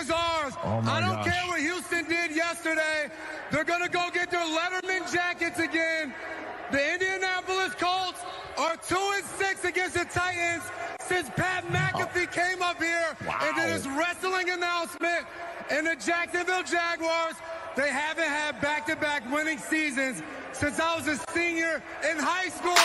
is ours. Oh my I don't gosh. care what Houston did yesterday. They're going to go get their Letterman jackets again. The Indianapolis Colts are 2-6 against the Titans since Pat McAfee came up here and did his wrestling announcement. And the Jacksonville Jaguars, they haven't had back-to-back winning seasons since I was a senior in high school.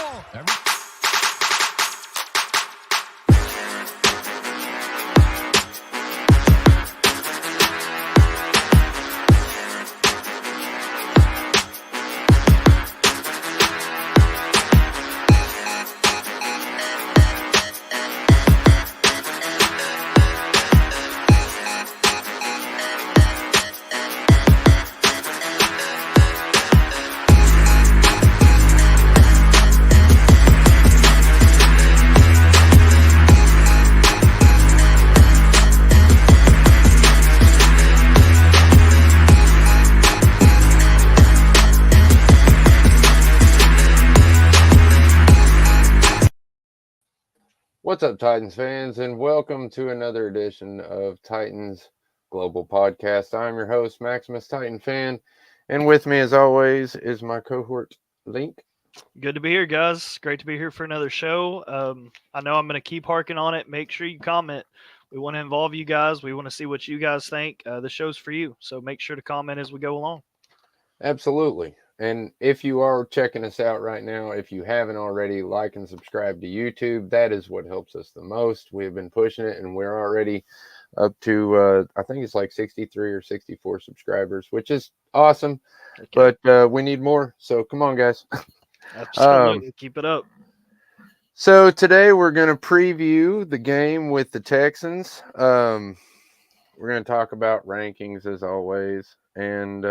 What's up, Titans fans, and welcome to another edition of Titans Global Podcast. I'm your host, Maximus Titan Fan, and with me, as always, is my cohort, Link. Good to be here, guys. Great to be here for another show. I know I'm going to keep harking on it. Make sure you comment. We want to involve you guys. We want to see what you guys think. The show's for you, so make sure to comment as we go along. Absolutely. And if you are checking us out right now, if you haven't already, like and subscribe to YouTube. That is what helps us the most. We've been pushing it, and we're already up to, I think it's like 63 or 64 subscribers, which is awesome. Okay. But we need more, so come on, guys. Absolutely. Keep it up. So today we're going to preview the game with the Texans. We're going to talk about rankings, as always, and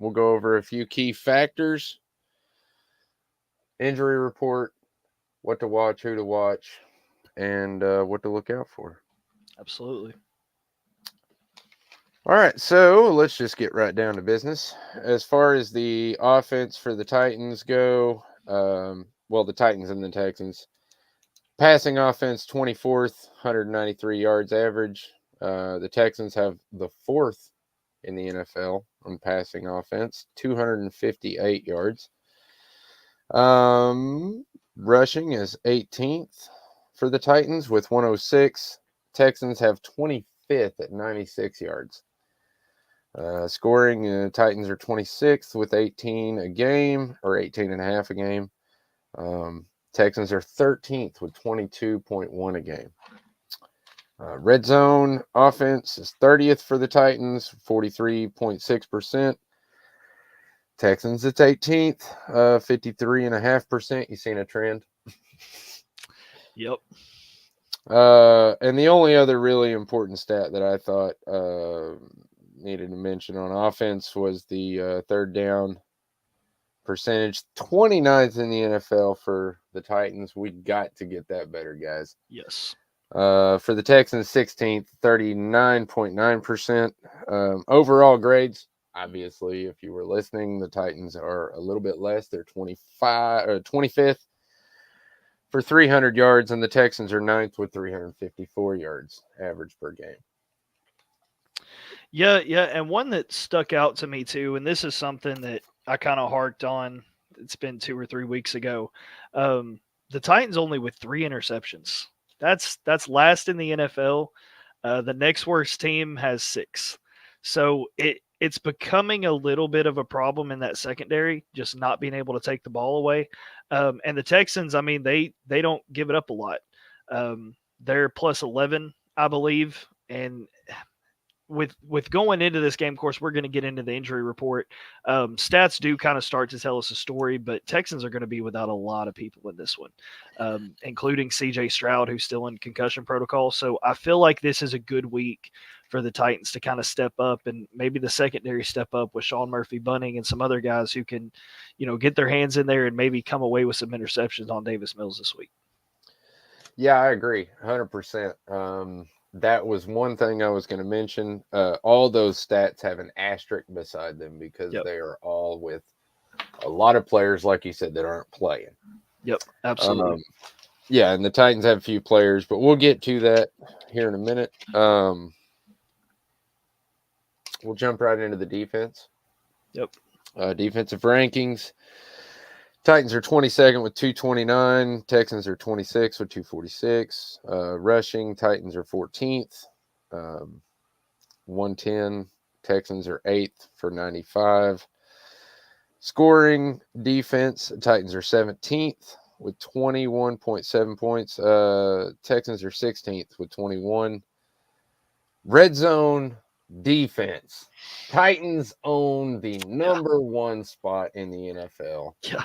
we'll go over a few key factors, injury report, what to watch, who to watch, and what to look out for. Absolutely. All right, so let's just get right down to business. As far as the offense for the Titans go, the Titans and the Texans, passing offense 24th, 193 yards average. The Texans have the 4th in the NFL on passing offense, 258 yards. Rushing is 18th for the Titans with 106. Texans have 25th at 96 yards. Scoring, Titans are 26th with 18 a game, or 18 and a half a game. Texans are 13th with 22.1 a game. Red zone offense is 30th for the Titans, 43.6%. Texans, it's 18th, 53.5%. You seen a trend? Yep. And the only other really important stat that I thought needed to mention on offense was the third down percentage, 29th in the NFL for the Titans. We got to get that better, guys. Yes. For the Texans, 16th, 39.9%. Overall grades, obviously, if you were listening, the Titans are a little bit less. They're 25th for 300 yards, and the Texans are 9th with 354 yards average per game. Yeah, and one that stuck out to me too, and this is something that I kind of harked on. It's been 2 or 3 weeks ago. The Titans only with 3 interceptions. That's last in the NFL. The next worst team has 6. So it's becoming a little bit of a problem in that secondary, just not being able to take the ball away. And the Texans, I mean, they don't give it up a lot. They're plus 11, I believe. And with going into this game, of course, we're going to get into the injury report. Stats do kind of start to tell us a story, but Texans are going to be without a lot of people in this one, including C.J. Stroud, who's still in concussion protocol. So I feel like this is a good week for the Titans to kind of step up, and maybe the secondary step up with Sean Murphy-Bunting and some other guys who can, get their hands in there and maybe come away with some interceptions on Davis Mills this week. Yeah, I agree 100%. That was one thing I was going to mention. All those stats have an asterisk beside them because they are all with a lot of players, like you said, that aren't playing. Yep, absolutely. Yeah, and the Titans have a few players, but we'll get to that here in a minute. We'll jump right into the defense. Yep. Defensive rankings. Titans are 22nd with 229. Texans are 26 with 246. Rushing, Titans are 14th, 110. Texans are 8th for 95. Scoring defense, Titans are 17th with 21.7 points. Texans are 16th with 21. Red zone defense. Titans own the number one spot in the NFL. Yeah.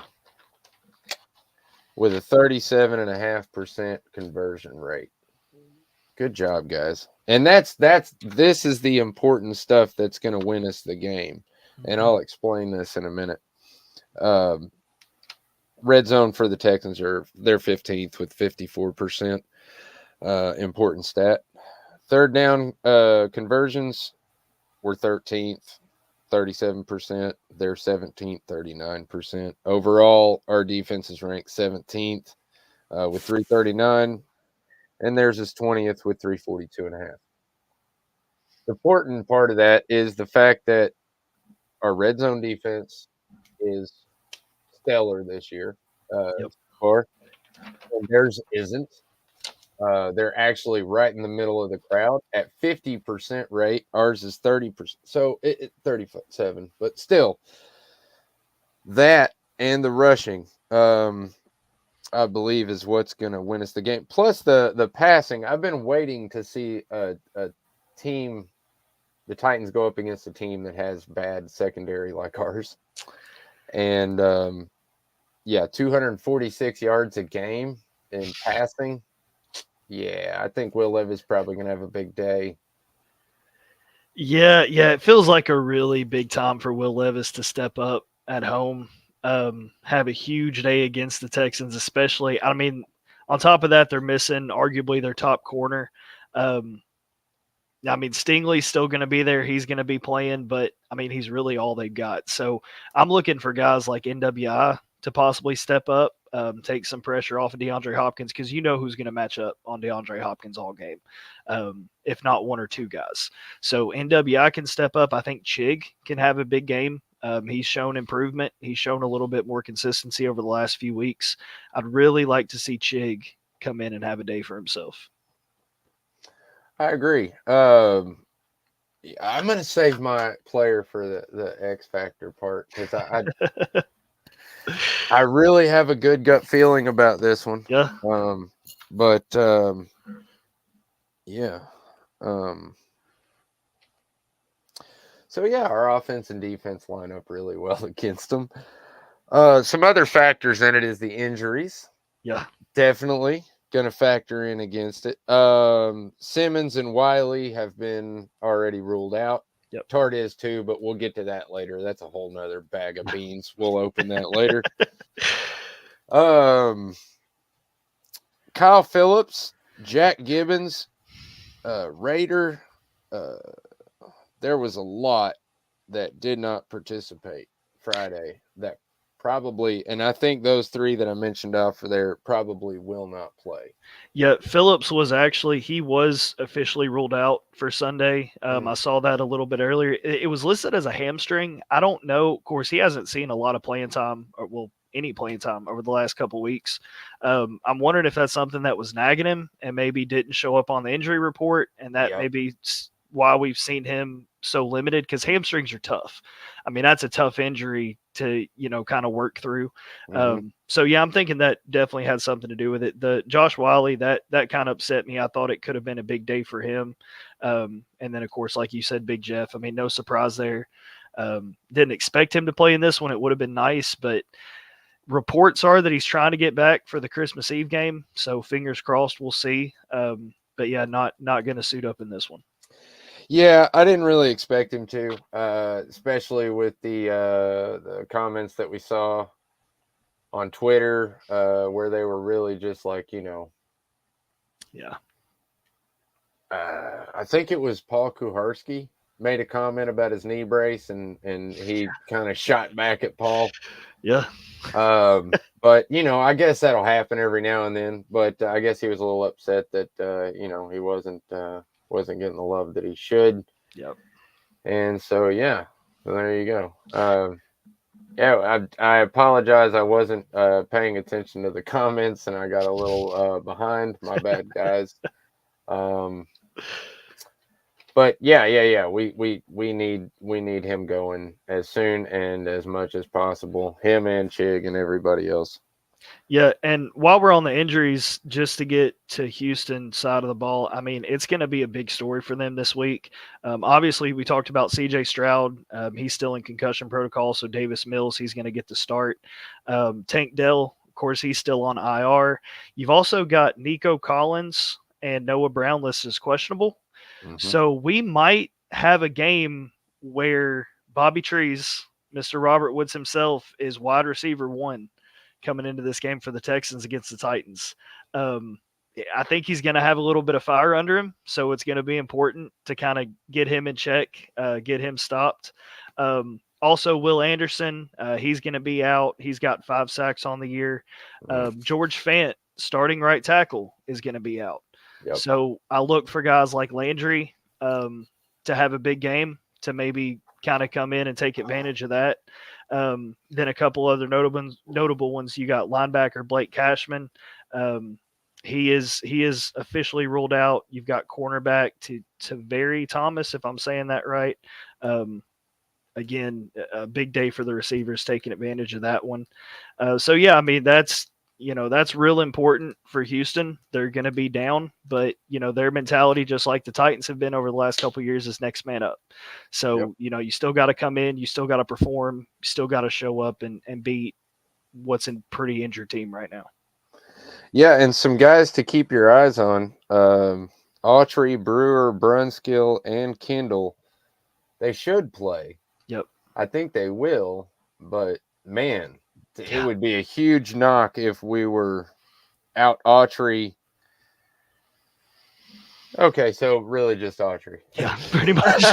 With a 37.5% conversion rate. Good job, guys. And this is the important stuff that's going to win us the game. And I'll explain this in a minute. Red zone for the Texans they're 15th with 54%. Important stat. Third down conversions, we're 13th, 37%. They're 17th, 39%. Overall, our defense is ranked 17th with 339, and theirs is 20th with 342.5. The important part of that is the fact that our red zone defense is stellar this year so far, and theirs isn't. They're actually right in the middle of the crowd at 50% rate. Ours is 30%. So 37, but still that and the rushing, I believe is what's going to win us the game. Plus the passing. I've been waiting to see a team, the Titans go up against a team that has bad secondary like ours. And 246 yards a game in passing. Yeah, I think Will Levis probably going to have a big day. Yeah, it feels like a really big time for Will Levis to step up at home, have a huge day against the Texans, especially. I mean, on top of that, they're missing arguably their top corner. I mean, Stingley's still going to be there. He's going to be playing, but, I mean, he's really all they've got. So I'm looking for guys like NWI to possibly step up, take some pressure off of DeAndre Hopkins, because you know who's going to match up on DeAndre Hopkins all game, if not one or two guys. So NWI can step up. I think Chig can have a big game. He's shown improvement. He's shown a little bit more consistency over the last few weeks. I'd really like to see Chig come in and have a day for himself. I agree. I'm going to save my player for the X Factor part because I really have a good gut feeling about this one. Yeah. So our offense and defense line up really well against them. Some other factors in it is the injuries. Yeah. Definitely going to factor in against it. Simmons and Wiley have been already ruled out. Yep. Tart is too, but we'll get to that later. That's a whole nother bag of beans. We'll open that later. Kyle Phillips, Jack Gibbons, Raider. There was a lot that did not participate Friday that probably, and I think those three that I mentioned off for there probably will not play. Yeah, Phillips was officially ruled out for Sunday. I saw that a little bit earlier. It was listed as a hamstring. I don't know. Of course, he hasn't seen a lot of playing time, any playing time over the last couple of weeks. I'm wondering if that's something that was nagging him and maybe didn't show up on the injury report, and that maybe why we've seen him so limited, because hamstrings are tough. I mean, that's a tough injury to, kind of work through. So I'm thinking that definitely had something to do with it. The Josh Wiley, that kind of upset me. I thought it could have been a big day for him. And then of course, like you said, Big Jeff, I mean, no surprise there. Didn't expect him to play in this one. It would have been nice, but reports are that he's trying to get back for the Christmas Eve game. So fingers crossed, we'll see. But not going to suit up in this one. Yeah, I didn't really expect him to, especially with the comments that we saw on Twitter, where they were really just like, I think it was Paul Kuharski made a comment about his knee brace, and he kind of shot back at Paul. Yeah. But I guess that'll happen every now and then. But I guess he was a little upset that he wasn't getting the love that he should. Yep. And so, yeah, so there you go. Yeah, I apologize. I wasn't paying attention to the comments, and I got a little behind. My bad, guys. Um, but yeah. We need him going as soon and as much as possible. Him and Chig and everybody else. Yeah, and while we're on the injuries, just to get to Houston side of the ball, I mean, it's going to be a big story for them this week. Obviously, we talked about C.J. Stroud. He's still in concussion protocol, so Davis Mills, he's going to get the start. Tank Dell, of course, he's still on IR. You've also got Nico Collins and Noah Brown listed as questionable. So we might have a game where Bobby Trees, Mr. Robert Woods himself, is wide receiver one coming into this game for the Texans against the Titans. I think he's going to have a little bit of fire under him, so it's going to be important to kind of get him in check, get him stopped. Also, Will Anderson, he's going to be out. He's got 5 sacks on the year. George Fant, starting right tackle, is going to be out. Yep. So I look for guys like Landry to have a big game, to maybe kind of come in and take advantage of that. Then a couple other notable ones. You got linebacker Blake Cashman. He is officially ruled out. You've got cornerback to Very Thomas, if I'm saying that right. Again, a big day for the receivers, taking advantage of that one. So yeah, I mean, that's real important for Houston. They're going to be down, but their mentality, just like the Titans have been over the last couple of years, is next man up. So, you still got to come in, you still got to perform, you still got to show up and beat what's a pretty injured team right now. Yeah, and some guys to keep your eyes on. Autry, Brewer, Brunskill, and Kendall. They should play. Yep. I think they will, but man, it would be a huge knock if we were out Autry. Okay, so really just Autry. Yeah, pretty much.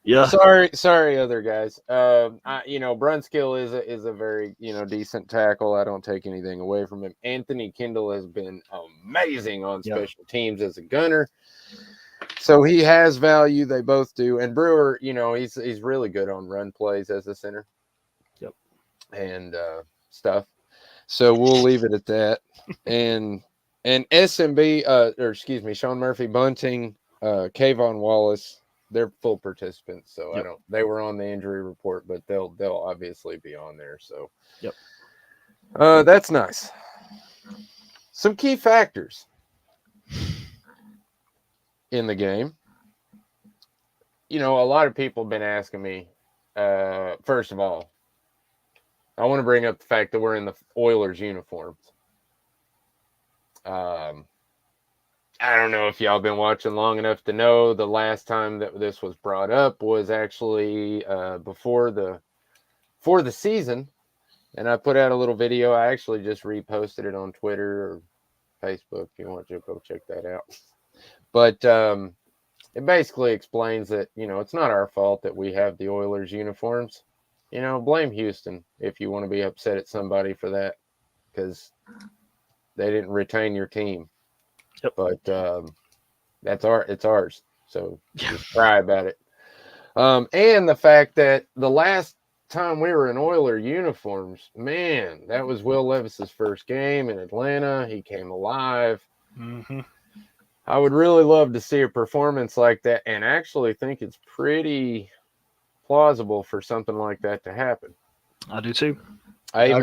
Yeah. Sorry, other guys. Brunskill is a very decent tackle. I don't take anything away from him. Anthony Kendall has been amazing on special teams as a gunner. So he has value. They both do. And Brewer, he's really good on run plays as a center. Yep. And stuff. So we'll leave it at that. And SMB, Sean Murphy, Bunting, Kayvon Wallace, they're full participants. So they were on the injury report, but they'll obviously be on there. So that's nice. Some key factors in the game. A lot of people have been asking me, first of all, I want to bring up the fact that we're in the Oilers uniforms. I don't know if y'all been watching long enough to know the last time that this was brought up was actually before the season, and I put out a little video. I actually just reposted it on Twitter or Facebook. If you want to go check that out. But it basically explains that it's not our fault that we have the Oilers uniforms. Blame Houston if you want to be upset at somebody for that, because they didn't retain your team. Yep. But it's ours. So just cry about it. And the fact that the last time we were in Oiler uniforms, man, that was Will Levis's first game in Atlanta. He came alive. Mm-hmm. I would really love to see a performance like that, and actually think it's pretty plausible for something like that to happen. I do too. I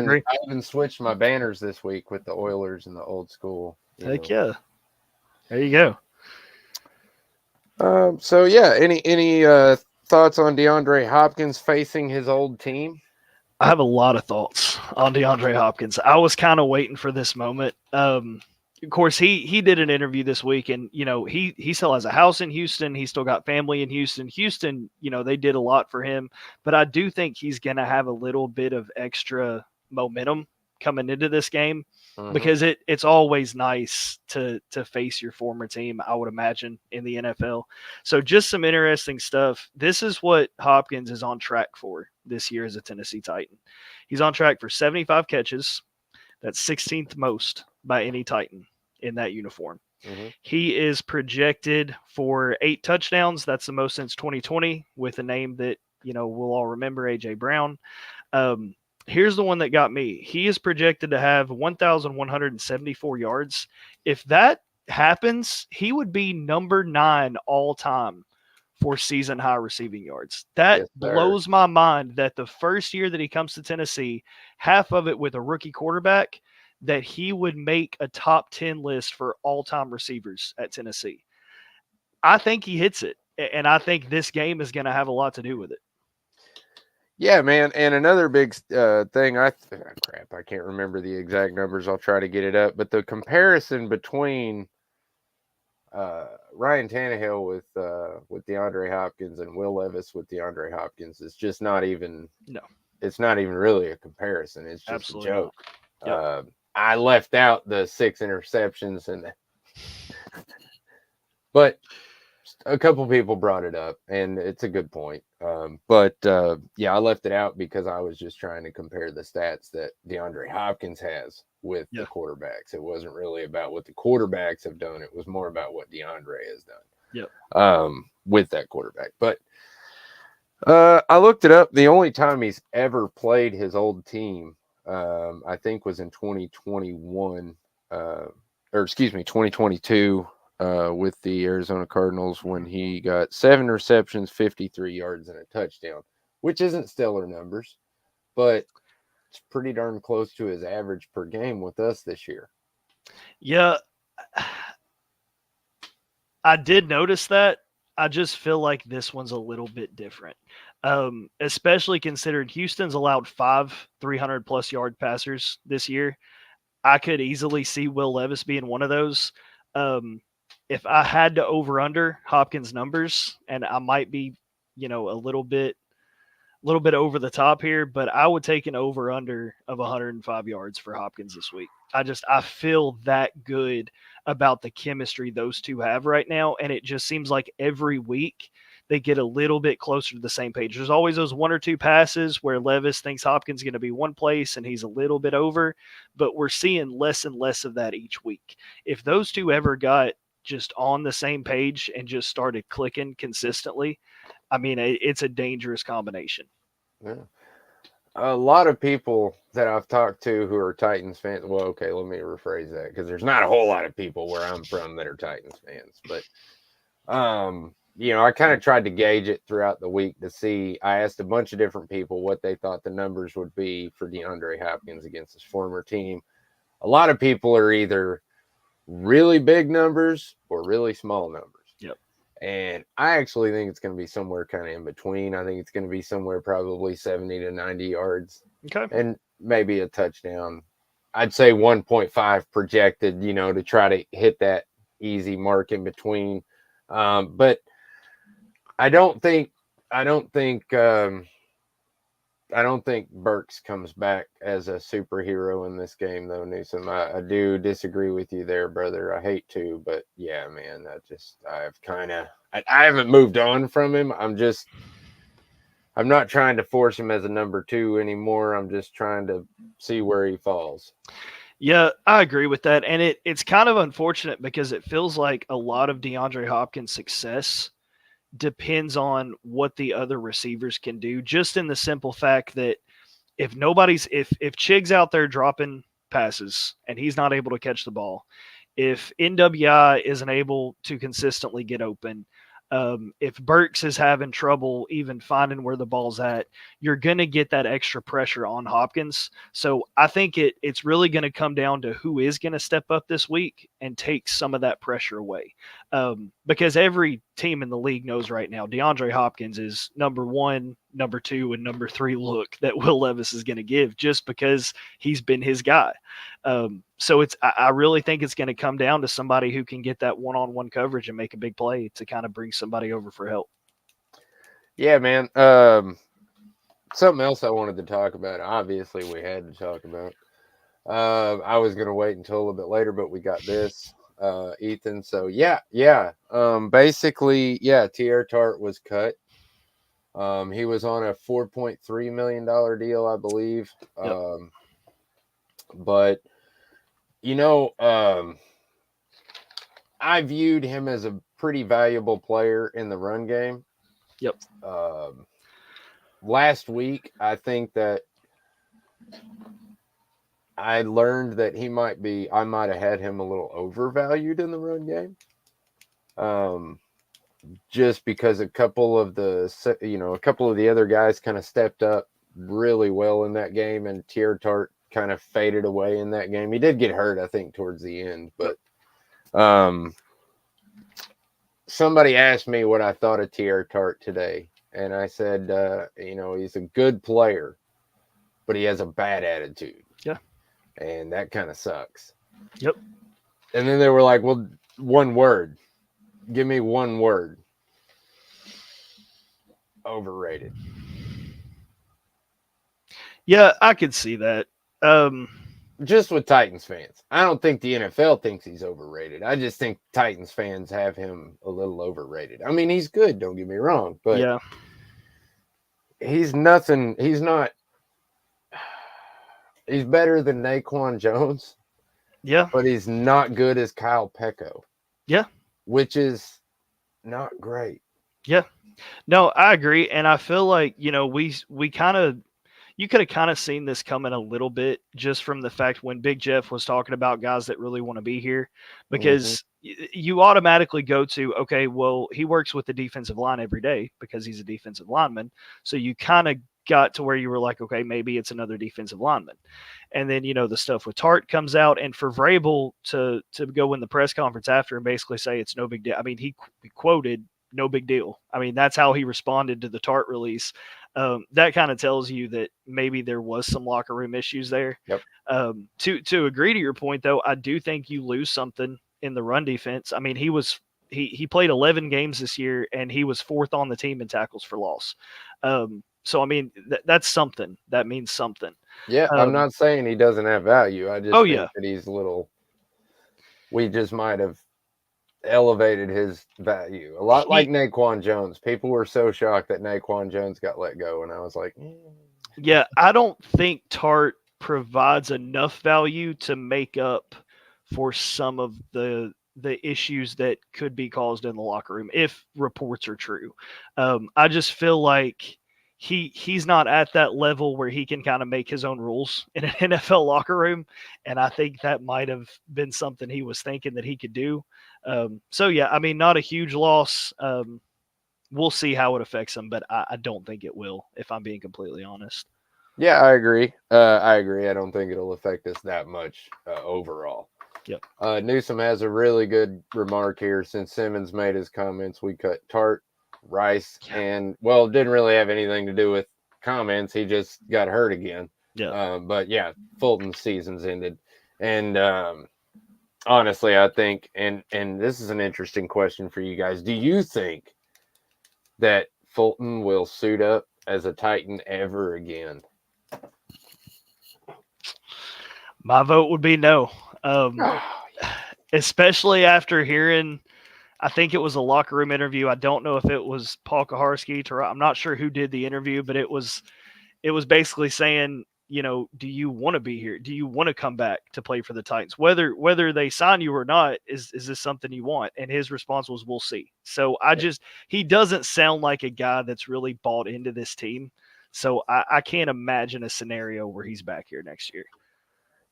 even switched my banners this week with the Oilers and the old school. Heck yeah. There you go. So yeah, any thoughts on DeAndre Hopkins facing his old team? I have a lot of thoughts on DeAndre Hopkins. I was kind of waiting for this moment. Of course, he did an interview this week, and he still has a house in Houston. He's still got family in Houston. Houston, they did a lot for him, but I do think he's going to have a little bit of extra momentum coming into this game, because it's always nice to face your former team, I would imagine, in the NFL. So just some interesting stuff. This is what Hopkins is on track for this year as a Tennessee Titan. He's on track for 75 catches. That's 16th most by any Titan in that uniform. Mm-hmm. He is projected for 8 touchdowns. That's the most since 2020, with a name that we'll all remember, A.J. Brown. Um, Here's the one that got me. He is projected to have 1,174 yards. If that happens, he would be number 9 all time for season high receiving yards. That Yes, sir. blows my mind that the first year that he comes to Tennessee, half of it with a rookie quarterback, that he would make a top 10 list for all time receivers at Tennessee. I think he hits it. And I think this game is going to have a lot to do with it. Yeah, man. And another big thing, crap, I can't remember the exact numbers. I'll try to get it up. But the comparison between Ryan Tannehill with DeAndre Hopkins and Will Levis with DeAndre Hopkins is just not even. No. It's not even really a comparison. It's just Absolutely a joke. Yep. I left out the 6 interceptions but a couple people brought it up, and it's a good point. But I left it out because I was just trying to compare the stats that DeAndre Hopkins has with the quarterbacks. It wasn't really about what the quarterbacks have done. It was more about what DeAndre has done with that quarterback. But I looked it up. The only time he's ever played his old team, I think, was in 2021, 2022. With the Arizona Cardinals when he got 7 receptions, 53 yards, and a touchdown, which isn't stellar numbers, but it's pretty darn close to his average per game with us this year. Yeah, I did notice that. I just feel like this one's a little bit different, especially considering Houston's allowed 5 300-plus yard passers this year. I could easily see Will Levis being one of those. If I had to over-under Hopkins' numbers, and I might be, a little bit over the top here, but I would take an over-under of 105 yards for Hopkins this week. I feel that good about the chemistry those two have right now, and it just seems like every week they get a little bit closer to the same page. There's always those 1 or 2 passes where Levis thinks Hopkins is going to be one place and he's a little bit over, but we're seeing less and less of that each week. If those two ever got just on the same page and just started clicking consistently, I mean, it's a dangerous combination. Yeah. A lot of people that I've talked to who are Titans fans, well, okay, let me rephrase that because there's not a whole lot of people where I'm from that are Titans fans, but I kind of tried to gauge it throughout the week to see. I asked a bunch of different people what they thought the numbers would be for DeAndre Hopkins against his former team. A lot of people are either really big numbers or really small numbers. Yep. And I actually think it's going to be somewhere kind of in between. I think it's going to be somewhere probably 70 to 90 yards. Okay. And maybe a touchdown. I'd say 1.5 projected, to try to hit that easy mark in between. But I don't think Burks comes back as a superhero in this game, though, Newsom. I do disagree with you there, brother. I hate to, but yeah, man, I haven't moved on from him. I'm not trying to force him as a number 2 anymore. I'm just trying to see where he falls. Yeah, I agree with that. And it's kind of unfortunate because it feels like a lot of DeAndre Hopkins' success depends on what the other receivers can do, just in the simple fact that if Chig's out there dropping passes and he's not able to catch the ball, if NWI isn't able to consistently get open, if Burks is having trouble even finding where the ball's at, you're going to get that extra pressure on Hopkins. So I think it's really going to come down to who is going to step up this week and take some of that pressure away. Because every team in the league knows right now DeAndre Hopkins is number 1, number 2, and number 3 look that Will Levis is going to give just because he's been his guy. So I really think it's going to come down to somebody who can get that one-on-one coverage and make a big play to kind of bring somebody over for help. Yeah, man. Something else I wanted to talk about. Obviously, we had to talk about. I was going to wait until a little bit later, but we got this, Ethan. So yeah. Basically, T.R. Tart was cut. He was on a $4.3 million deal, I believe. Yep. But I viewed him as a pretty valuable player in the run game. Yep. Last week, I think that I learned that I might have had him a little overvalued in the run game. Just because a couple of the other guys kind of stepped up really well in that game, and Tier Tart kind of faded away in that game. He did get hurt, I think, towards the end, but somebody asked me what I thought of Tier Tart today, and I said, he's a good player, but he has a bad attitude. Yeah. And that kind of sucks. Yep. And then they were like, well, one word. Give me one word. Overrated. Yeah, I could see that. Just with Titans fans. I don't think the NFL thinks he's overrated. I just think Titans fans have him a little overrated. I mean, he's good, don't get me wrong, but yeah, he's nothing. He's not. He's better than Naquan Jones. Yeah. But he's not good as Kyle Pecco. Yeah. Which is not great. Yeah. No, I agree. And I feel like, you could have kind of seen this coming a little bit just from the fact when Big Jeff was talking about guys that really want to be here, because you automatically go to, okay, well, he works with the defensive line every day because he's a defensive lineman. So you kind of got to where you were like, okay, maybe it's another defensive lineman. And then, the stuff with Tart comes out, and for Vrabel to go in the press conference after and basically say it's no big deal. I mean, he quoted no big deal. I mean, that's how he responded to the Tart release. That kind of tells you that maybe there was some locker room issues there. Yep. To agree to your point, though, I do think you lose something in the run defense. I mean, he played 11 games this year, and he was 4th on the team in tackles for loss. So, I mean, that's something. That means something. Yeah, I'm not saying he doesn't have value. I just think that he's we just might have elevated his value. A lot like Naquan Jones. People were so shocked that Naquan Jones got let go, and I was like, Yeah, I don't think Tart provides enough value to make up for some of the issues that could be caused in the locker room if reports are true. I just feel like he's not at that level where he can kind of make his own rules in an NFL locker room, and I think that might have been something he was thinking that he could do. So yeah, I mean, not a huge loss. We'll see how it affects him, but I don't think it will, if I'm being completely honest. Yeah, I agree. I don't think it'll affect us that much overall. Yep. Newsom has a really good remark here. Since Simmons made his comments, we cut Tart, Rice, and, well, it didn't really have anything to do with comments. He just got hurt again. Yeah. But, yeah, Fulton's season's ended. And honestly, I think, and this is an interesting question for you guys, do you think that Fulton will suit up as a Titan ever again? My vote would be no. Especially after hearing, I think it was a locker room interview. I don't know if it was Paul Kaharski. I'm not sure who did the interview, but it was basically saying, do you want to be here? Do you want to come back to play for the Titans? Whether they sign you or not, is this something you want? And his response was, we'll see. So he doesn't sound like a guy that's really bought into this team. So I can't imagine a scenario where he's back here next year.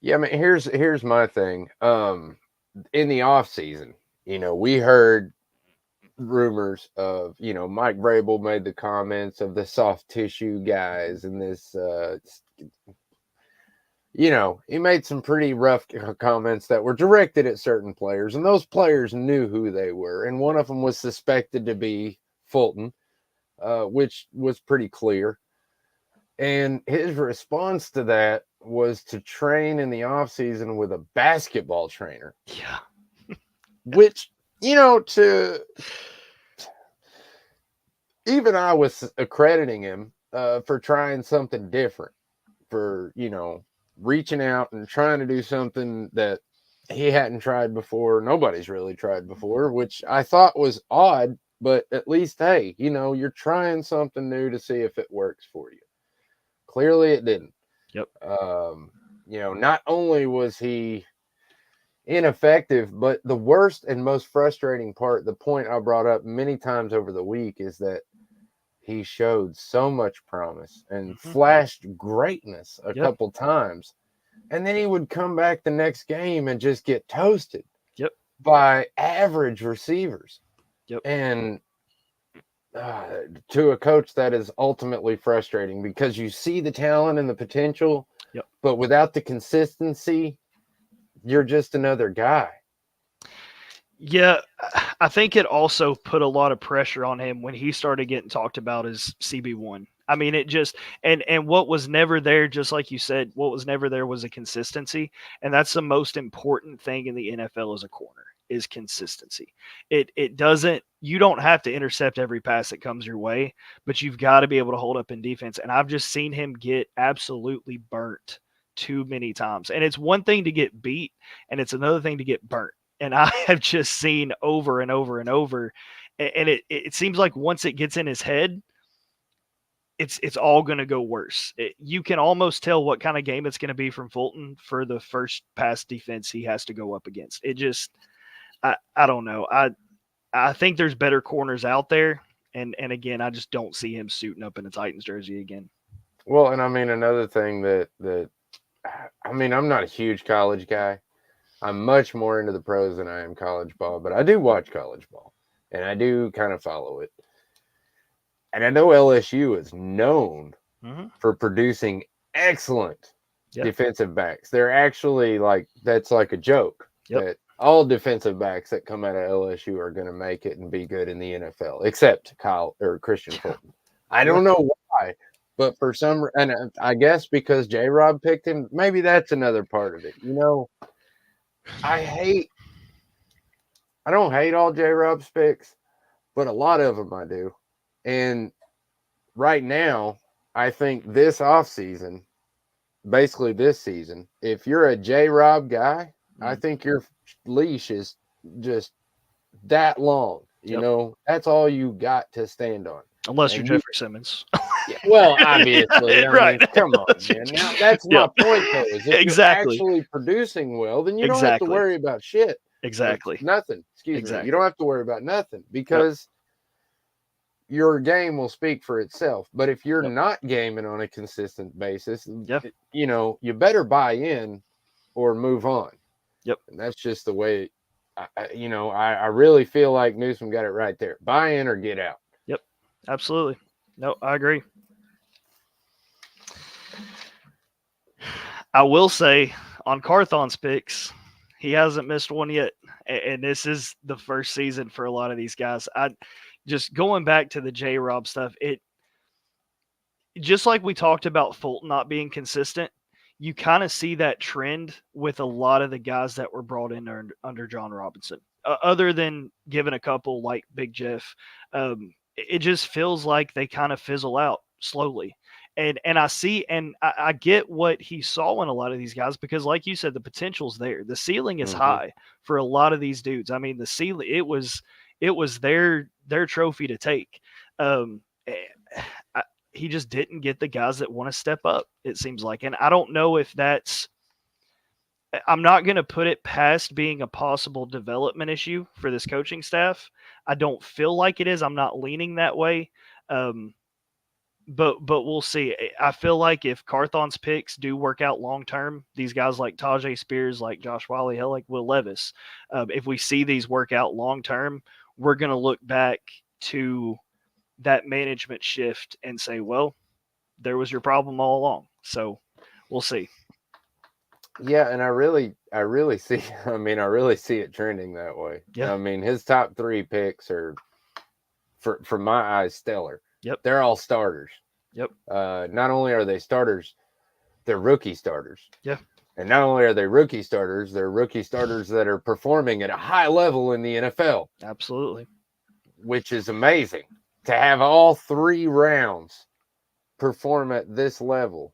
Yeah, I mean, here's my thing. In the off season, we heard rumors of, Mike Vrabel made the comments of the soft tissue guys and this, he made some pretty rough comments that were directed at certain players, and those players knew who they were. And one of them was suspected to be Fulton, which was pretty clear. And his response to that was to train in the offseason with a basketball trainer. Yeah. Which, even I was accrediting him for trying something different, for, reaching out and trying to do something that he hadn't tried before. Nobody's really tried before, which I thought was odd, but at least, hey, you're trying something new to see if it works for you. Clearly it didn't. Yep. Not only was he, ineffective. But the worst and most frustrating part, the point I brought up many times over the week, is that he showed so much promise and flashed greatness a couple times. And then he would come back the next game and just get toasted by average receivers. And to a coach, that is ultimately frustrating because you see the talent and the potential, but without the consistency, you're just another guy. Yeah, I think it also put a lot of pressure on him when he started getting talked about as CB1. I mean, it just and what was never there, just like you said, what was never there was a consistency, and that's the most important thing in the NFL as a corner is consistency. It doesn't, you don't have to intercept every pass that comes your way, but you've got to be able to hold up in defense. And I've just seen him get absolutely burnt too many times. And it's one thing to get beat, and it's another thing to get burnt. And I have just seen over and over and over. And it seems like once it gets in his head, it's all going to go worse. You can almost tell what kind of game it's going to be from Fulton for the first pass defense he has to go up against. It just, I don't know. I think there's better corners out there. And again, I just don't see him suiting up in a Titans jersey again. Well, and I mean, another thing that I mean, I'm not a huge college guy. I'm much more into the pros than I am college ball, but I do watch college ball, and I do kind of follow it. And I know LSU is known for producing excellent defensive backs. They're actually that's like a joke that all defensive backs that come out of LSU are going to make it and be good in the NFL, except Kyle or Christian Fulton. I don't know why, but for some, and I guess because J-Rob picked him, maybe that's another part of it. You know, I don't hate all J-Rob's picks, but a lot of them I do. And right now, I think this offseason, basically this season, if you're a J-Rob guy, I think your leash is just that long. You know, that's all you got to stand on. Unless you're Jeffrey Simmons. Yeah, well, obviously. I mean, come on, man. Now, that's my point, though. Is if you're actually producing well, then you don't have to worry about shit. Exactly. Nothing. Excuse me. You don't have to worry about nothing because your game will speak for itself. But if you're not gaming on a consistent basis, you know, you better buy in or move on. And that's just the way, I really feel like Newsom got it right there. Buy in or get out. Absolutely. No, I agree. I will say on Carthon's picks, he hasn't missed one yet. And this is the first season for a lot of these guys. Just going back to the J-Rob stuff, it just like we talked about Fulton not being consistent, you kind of see that trend with a lot of the guys that were brought in under John Robinson. Other than giving a couple like Big Jeff, it just feels like they kind of fizzle out slowly. And I see, and I get what he saw in a lot of these guys because, like you said, the potential's there. The ceiling is high for a lot of these dudes. I mean, the ceiling, it was their trophy to take. He just didn't get the guys that want to step up, it seems like. And I don't know if that's, I'm not going to put it past being a possible development issue for this coaching staff. I don't feel like it is. I'm not leaning that way. But we'll see. I feel like if Carthon's picks do work out long term, these guys like Tajay Spears, like Josh Wiley, hell, like Will Levis, if we see these work out long term, we're going to look back to that management shift and say, well, there was your problem all along. So we'll see. Yeah, and I really see, I really see it trending that way. Yeah. I mean, his top 3 picks are, for my eyes, stellar. Yep. They're all starters. Yep. Not only are they starters, they're rookie starters. Yeah. And not only are they rookie starters, they're rookie starters that are performing at a high level in the NFL. Absolutely. Which is amazing. To have all 3 rounds perform at this level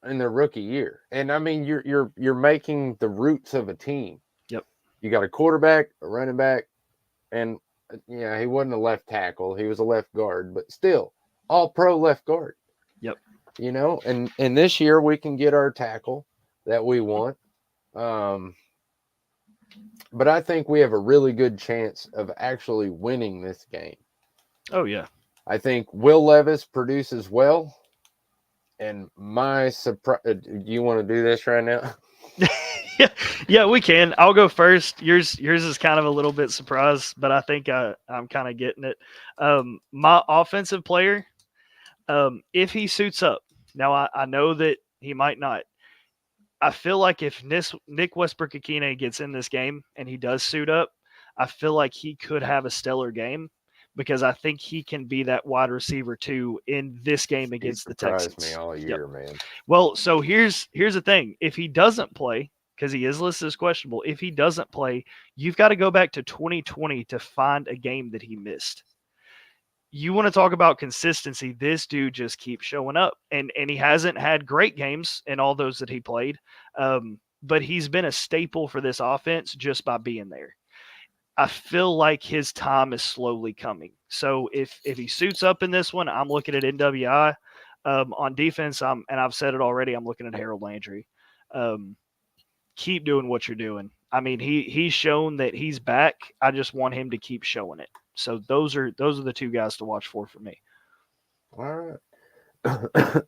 in their rookie year. And I mean, you're making the roots of a team. Yep. You got a quarterback, a running back, and he wasn't a left tackle. He was a left guard, but still all pro left guard. Yep. You know, and this year we can get our tackle that we want. but I think we have a really good chance of actually winning this game. Oh yeah. I think Will Levis produces well, and my surprise. You want to do this right now? Yeah, we can. I'll go first. Yours is kind of a little bit surprise, but I think I'm kind of getting it. My offensive player, if he suits up, now I know that he might not. I feel like if Nick Westbrook-Akine gets in this game and he does suit up, I feel like he could have a stellar game because I think he can be that wide receiver too in this game He against the surprised Texans. me all Yep. year, man. Well, so here's the thing. If he doesn't play, because he is listed as questionable, if he doesn't play, you've got to go back to 2020 to find a game that he missed. You want to talk about consistency, this dude just keeps showing up. And he hasn't had great games in all those that he played. But he's been a staple for this offense just by being there. I feel like his time is slowly coming. So if he suits up in this one, I'm looking at NWI. On defense, and I've said it already, I'm looking at Harold Landry. Keep doing what you're doing. I mean, he's shown that he's back. I just want him to keep showing it. So those are the two guys to watch for me. All right.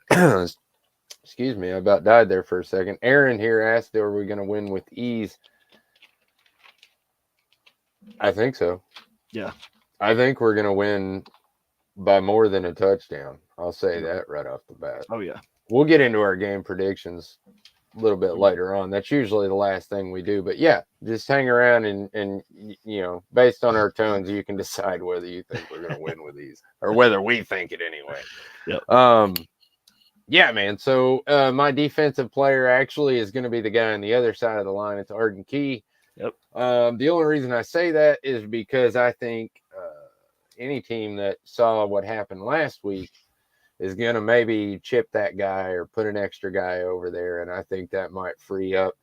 Excuse me, I about died there for a second. Aaron here asked, are we going to win with ease? I think so. Yeah. I think we're going to win by more than a touchdown. I'll say that right off the bat. Oh, yeah. We'll get into our game predictions a little bit later on. That's usually the last thing we do. But yeah, just hang around and you know, based on our tones, you can decide whether you think we're going to win with these or whether we think it anyway. Yep. Yeah, man. So my defensive player actually is going to be the guy on the other side of the line. It's Arden Key. Yep. The only reason I say that is because I think any team that saw what happened last week is going to maybe chip that guy or put an extra guy over there, and I think that might free up.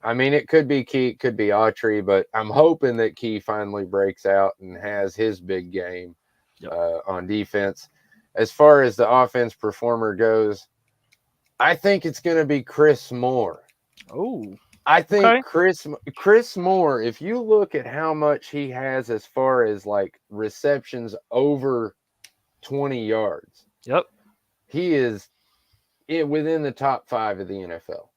I mean, it could be Key, it could be Autry, but I'm hoping that Key finally breaks out and has his big game on defense. As far as the offense performer goes, I think it's going to be Chris Moore. Oh, I think Chris Moore, if you look at how much he has as far as like receptions over 20 yards, yep, he is within the top 5 of the NFL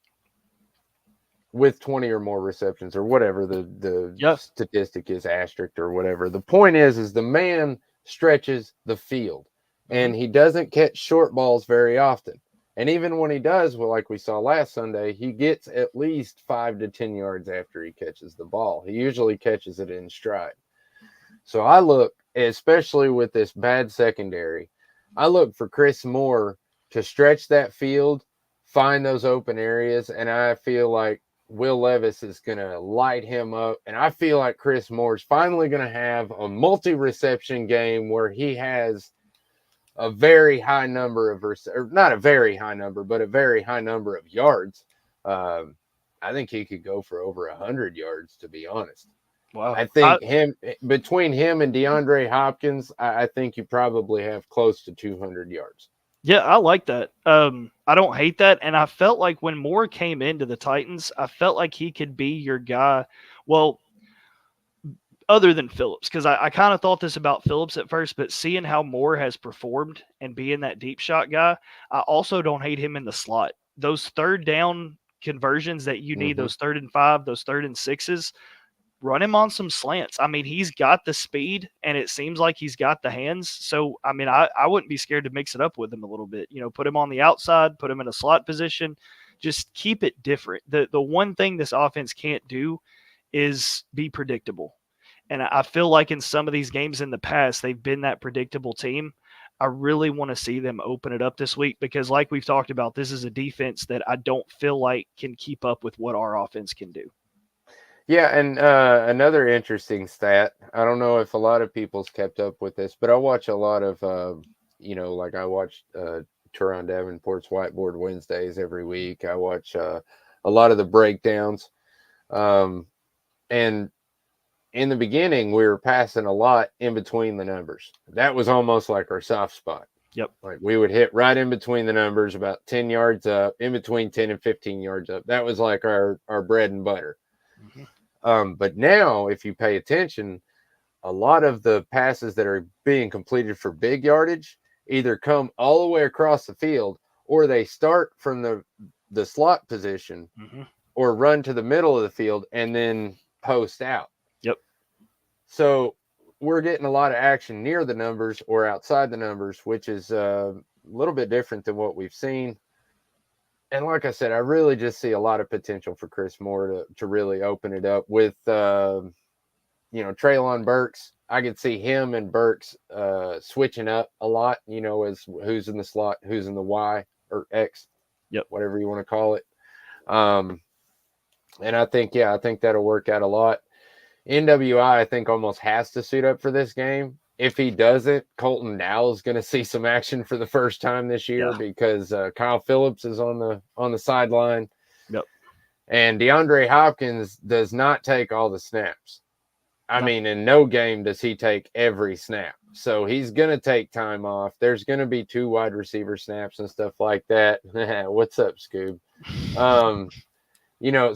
with 20 or more receptions or whatever the statistic is, asterisk or whatever. The point is the man stretches the field and he doesn't catch short balls very often. And even when he does, well, like we saw last Sunday, he gets at least 5 to 10 yards after he catches the ball. He usually catches it in stride. So I look, especially with this bad secondary, I look for Chris Moore to stretch that field, find those open areas, and I feel like Will Levis is going to light him up. And I feel like Chris Moore is finally going to have a multi-reception game where he has a very high number of, or not a very high number, but a very high number of yards. I think he could go for over 100 yards, to be honest. Wow. I think between him and DeAndre Hopkins, I think you probably have close to 200 yards. Yeah, I like that. I don't hate that. And I felt like when Moore came into the Titans, I felt like he could be your guy. Well, other than Phillips, because I kind of thought this about Phillips at first, but seeing how Moore has performed and being that deep shot guy, I also don't hate him in the slot. Those third down conversions that you need, those 3rd and 5, those 3rd and 6s, run him on some slants. I mean, he's got the speed and it seems like he's got the hands. So, I mean, I wouldn't be scared to mix it up with him a little bit. You know, put him on the outside, put him in a slot position, just keep it different. The one thing this offense can't do is be predictable. And I feel like in some of these games in the past, they've been that predictable team. I really want to see them open it up this week because like we've talked about, this is a defense that I don't feel like can keep up with what our offense can do. Yeah, and another interesting stat, I don't know if a lot of people's kept up with this, but I watch a lot of, like I watch Teron Davenport's Whiteboard Wednesdays every week. I watch a lot of the breakdowns. And in the beginning, we were passing a lot in between the numbers. That was almost like our soft spot. Yep. Like we would hit right in between the numbers, about 10 yards up, in between 10 and 15 yards up. That was like our bread and butter. But now, if you pay attention, a lot of the passes that are being completed for big yardage either come all the way across the field, or they start from the slot position, or run to the middle of the field and then post out. Yep. So we're getting a lot of action near the numbers or outside the numbers, which is a little bit different than what we've seen. And like I said, I really just see a lot of potential for Chris Moore to really open it up with, Treylon Burks. I could see him and Burks switching up a lot, as who's in the slot, who's in the Y or X, whatever you want to call it. And I think that'll work out a lot. NWI, I think, almost has to suit up for this game. If he doesn't, Colton Dowell is going to see some action for the first time this year because Kyle Phillips is on the sideline. Yep. And DeAndre Hopkins does not take all the snaps. I mean, in no game does he take every snap. So he's going to take time off. There's going to be 2 wide receiver snaps and stuff like that. What's up, Scoob?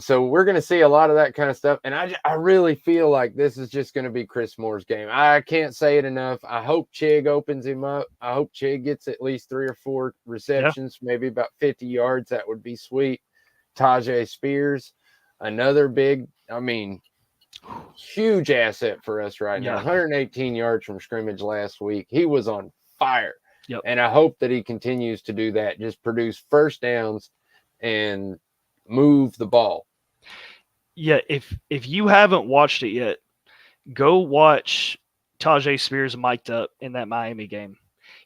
So we're going to see a lot of that kind of stuff. And I really feel like this is just going to be Chris Moore's game. I can't say it enough. I hope Chig opens him up. I hope Chig gets at least 3 or 4 receptions, maybe about 50 yards. That would be sweet. Tajay Spears, another big, huge asset for us right now. 118 yards from scrimmage last week. He was on fire. Yep. And I hope that he continues to do that. Just produce first downs and move the ball. Yeah, if you haven't watched it yet, go watch Tajay Spears mic'd up in that Miami game.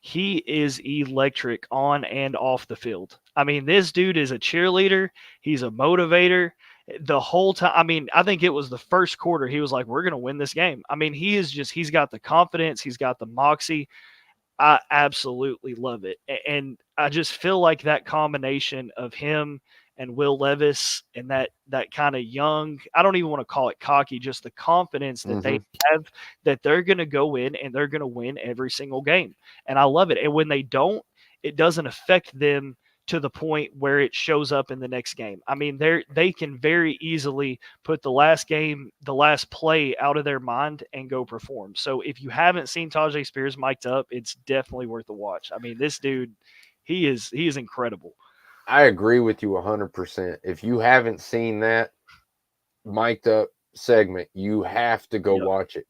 He is electric on and off the field. I mean, this dude is a cheerleader. He's a motivator. The whole time, I think it was the first quarter, he was like, we're going to win this game. I mean, he's got the confidence. He's got the moxie. I absolutely love it. And I just feel like that combination of him and Will Levis and that kind of young, I don't even want to call it cocky, just the confidence that they have that they're going to go in and they're going to win every single game. And I love it. And when they don't, it doesn't affect them to the point where it shows up in the next game. I mean, they can very easily put the last play out of their mind and go perform. So if you haven't seen Tajay Spears mic'd up, it's definitely worth a watch. I mean, this dude, he is incredible. I agree with you 100%. If you haven't seen that mic'd up segment, you have to go watch it.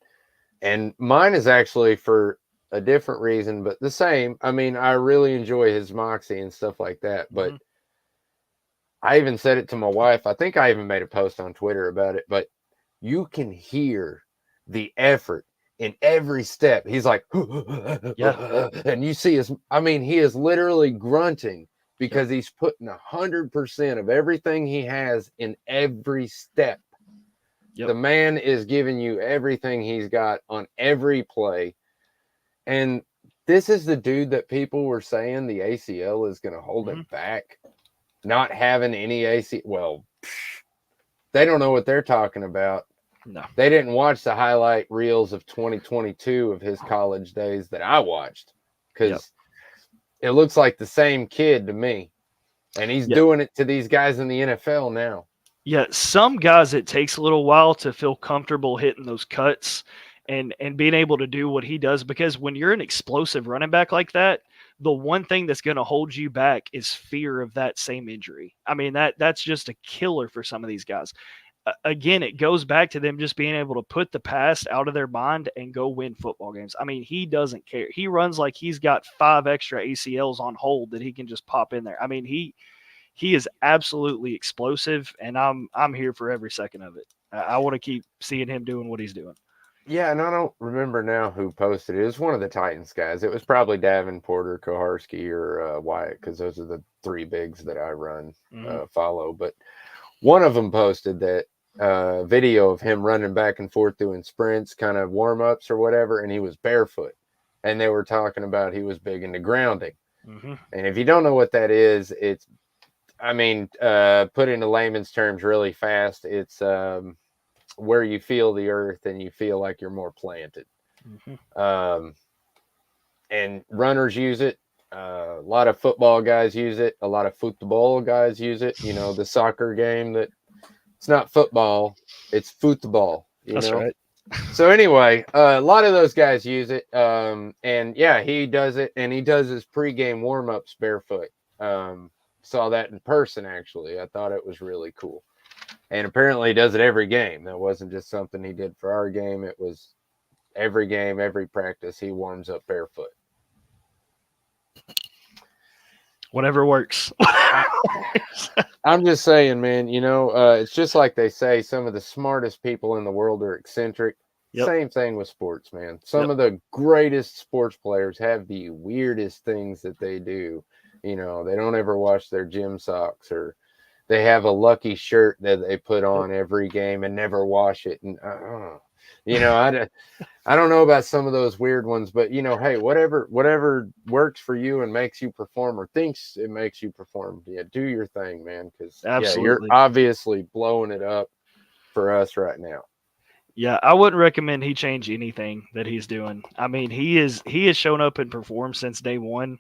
And mine is actually for a different reason, but the same. I mean, I really enjoy his moxie and stuff like that. But I even said it to my wife. I think I even made a post on Twitter about it. But you can hear the effort in every step. He's like, and you see he is literally grunting because he's putting 100% of everything he has in every step. The man is giving you everything he's got on every play. And this is the dude that people were saying the ACL is going to hold him back. Not having any ACL. Well, they don't know what they're talking about. No. They didn't watch the highlight reels of 2022 of his college days that I watched. Because it looks like the same kid to me. And he's doing it to these guys in the NFL now. Yeah, some guys it takes a little while to feel comfortable hitting those cuts and being able to do what he does, because when you're an explosive running back like that, the one thing that's going to hold you back is fear of that same injury. I mean, that's just a killer for some of these guys. Again, it goes back to them just being able to put the past out of their mind and go win football games. I mean, he doesn't care. He runs like he's got 5 extra ACLs on hold that he can just pop in there. I mean, he is absolutely explosive, and I'm here for every second of it. I want to keep seeing him doing what he's doing. Yeah, and I don't remember now who posted it. It was one of the Titans guys. It was probably Davenport or Koharski or Wyatt, because those are the 3 bigs that I follow. But one of them posted that video of him running back and forth doing sprints, kind of warm-ups or whatever, and he was barefoot. And they were talking about he was big into grounding. And if you don't know what that is, it's, put into layman's terms really fast, it's where you feel the earth and you feel like you're more planted. And runners use it. A lot of football guys use it. A lot of football guys use it. The soccer game that it's not football, It's football, That's right. So anyway, a lot of those guys use it. And yeah, he does it, and he does his pregame warm-ups barefoot. Saw that in person, actually. I thought it was really cool. And apparently he does it every game. That wasn't just something he did for our game. It was every game, every practice, he warms up barefoot. Whatever works. I'm just saying, man, it's just like they say, some of the smartest people in the world are eccentric. Yep. Same thing with sports, man. Some of the greatest sports players have the weirdest things that they do. They don't ever wash their gym socks, or they have a lucky shirt that they put on every game and never wash it. And I don't know about some of those weird ones, but hey, whatever works for you and makes you perform, or thinks it makes you perform, do your thing, man. Because you're obviously blowing it up for us right now. Yeah, I wouldn't recommend he change anything that he's doing. I mean, he has shown up and performed since day one.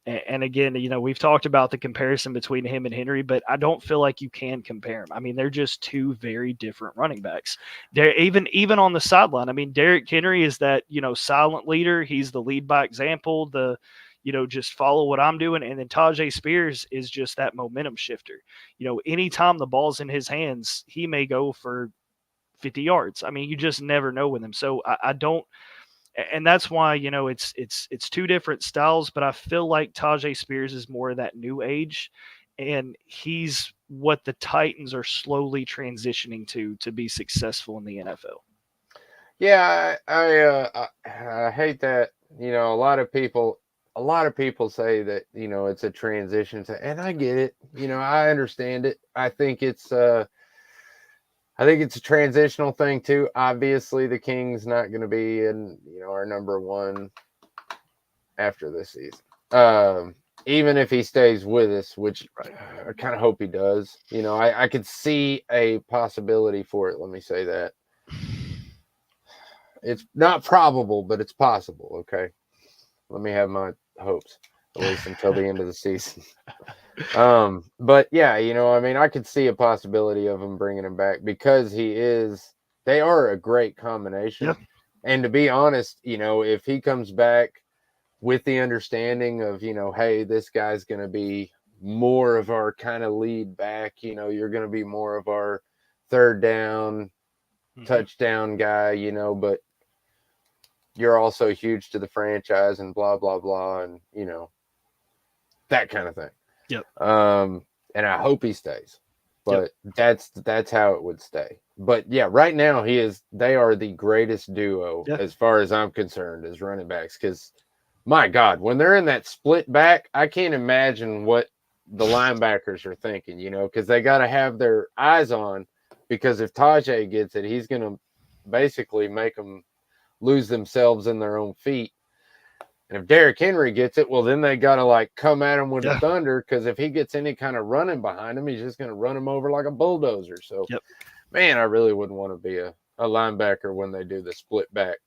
And again, we've talked about the comparison between him and Henry, but I don't feel like you can compare them. I mean, they're just two very different running backs. They're even on the sideline. I mean, Derrick Henry is that, silent leader. He's the lead by example, just follow what I'm doing. And then Tajay Spears is just that momentum shifter. Anytime the ball's in his hands, he may go for 50 yards. I mean, you just never know with him. So I don't. And that's why, it's two different styles, but I feel like Tajay Spears is more of that new age, and he's what the Titans are slowly transitioning to be successful in the NFL. Yeah, I hate that. A lot of people say that, it's a transition and I get it. I understand it. I think it's a transitional thing too. Obviously, the King's not going to be in, our number one after this season. Even if he stays with us, which I kind of hope he does. I could see a possibility for it. Let me say that. It's not probable, but it's possible. Okay. Let me have my hopes, at least until the end of the season. But yeah, I could see a possibility of him bringing him back because they are a great combination. Yeah. And to be honest, if he comes back with the understanding of, hey, this guy's going to be more of our kind of lead back, you're going to be more of our third down, touchdown guy, but you're also huge to the franchise and blah, blah, blah. And, that kind of thing. Yep. And I hope he stays, but that's how it would stay. But yeah, right now they are the greatest duo as far as I'm concerned as running backs. Cause my God, when they're in that split back, I can't imagine what the linebackers are thinking, cause they got to have their eyes on, because if Tajay gets it, he's going to basically make them lose themselves in their own feet. And if Derrick Henry gets it, well, then they got to come at him with the thunder, because if he gets any kind of running behind him, he's just going to run him over like a bulldozer. So, man, I really wouldn't want to be a linebacker when they do the split back.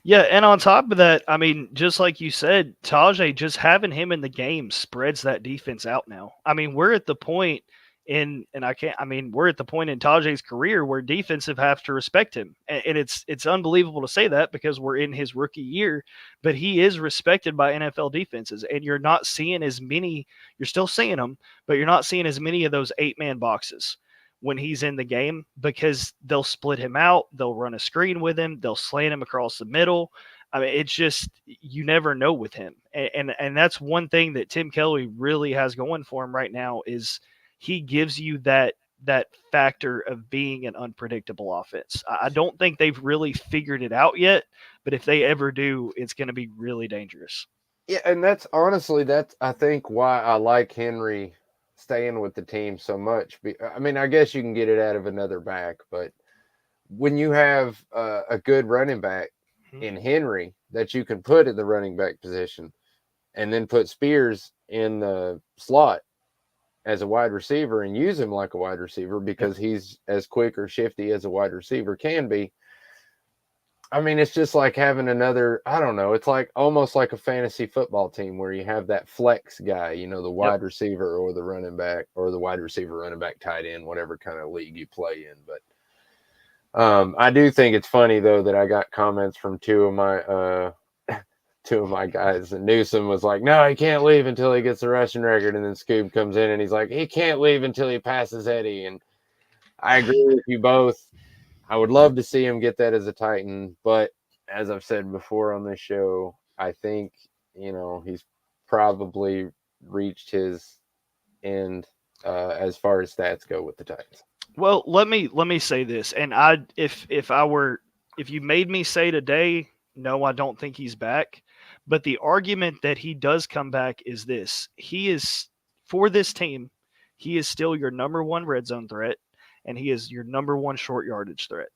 Yeah, and on top of that, I mean, just like you said, Tajay, just having him in the game spreads that defense out now. I mean, we're at the point we're at the point in Tajay's career where defensive have to respect him. And it's unbelievable to say that because we're in his rookie year, but he is respected by NFL defenses. And you're not seeing as many, you're still seeing them, but you're not seeing as many of those 8-man boxes when he's in the game, because they'll split him out. They'll run a screen with him. They'll slant him across the middle. I mean, it's just, you never know with him. And that's one thing that Tim Kelly really has going for him right now is he gives you that factor of being an unpredictable offense. I don't think they've really figured it out yet, but if they ever do, it's going to be really dangerous. Yeah, and that's I think why I like Henry staying with the team so much. I mean, I guess you can get it out of another back, but when you have a good running back in Henry that you can put at the running back position, and then put Spears in the slot as a wide receiver and use him like a wide receiver because he's as quick or shifty as a wide receiver can be, I mean, it's just like having another, I don't know, it's like almost like a fantasy football team where you have that flex guy, you know, the Yep. wide receiver or the running back or the wide receiver, running back, tight end, whatever kind of league you play in. But I do think it's funny though that I got comments from two of my guys, and Newsom was like, "No, he can't leave until he gets the rushing record," and then Scoob comes in and he's like, "He can't leave until he passes Eddie." And I agree with you both. I would love to see him get that as a Titan, but as I've said before on this show, I think he's probably reached his end as far as stats go with the Titans. Well, let me say this, and if you made me say today, no, I don't think he's back. But the argument that he does come back is this: he is for this team, he is still your number one red zone threat, and he is your number one short yardage threat.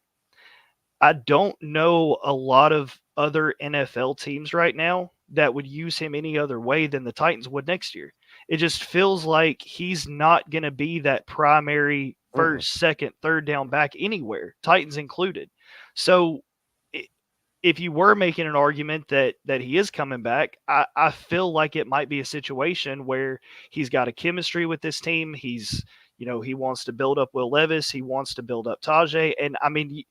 I don't know a lot of other NFL teams right now that would use him any other way than the Titans would next year. It just feels like he's not going to be that primary first, second, third down back anywhere, Titans included. So if you were making an argument that he is coming back, I feel like it might be a situation where he's got a chemistry with this team. He wants to build up Will Levis. He wants to build up Tajay. And I mean,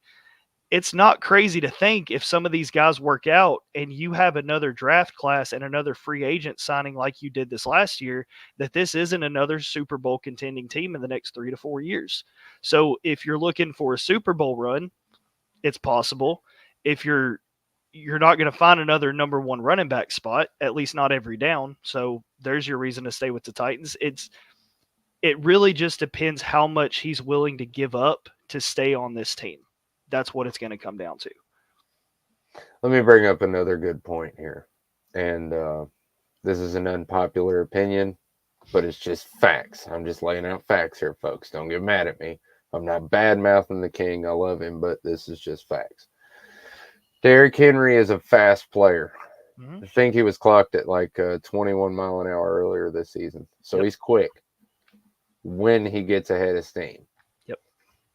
it's not crazy to think if some of these guys work out and you have another draft class and another free agent signing like you did this last year, that this isn't another Super Bowl contending team in the next 3 to 4 years. So if you're looking for a Super Bowl run, it's possible. If you're not going to find another number one running back spot, at least not every down. So there's your reason to stay with the Titans. It really just depends how much he's willing to give up to stay on this team. That's what it's going to come down to. Let me bring up another good point here. And this is an unpopular opinion, but it's just facts. I'm just laying out facts here, folks. Don't get mad at me. I'm not bad-mouthing the king. I love him, but this is just facts. Derrick Henry is a fast player. Mm-hmm. I think he was clocked at like 21 mile an hour earlier this season. So He's quick when he gets ahead of steam.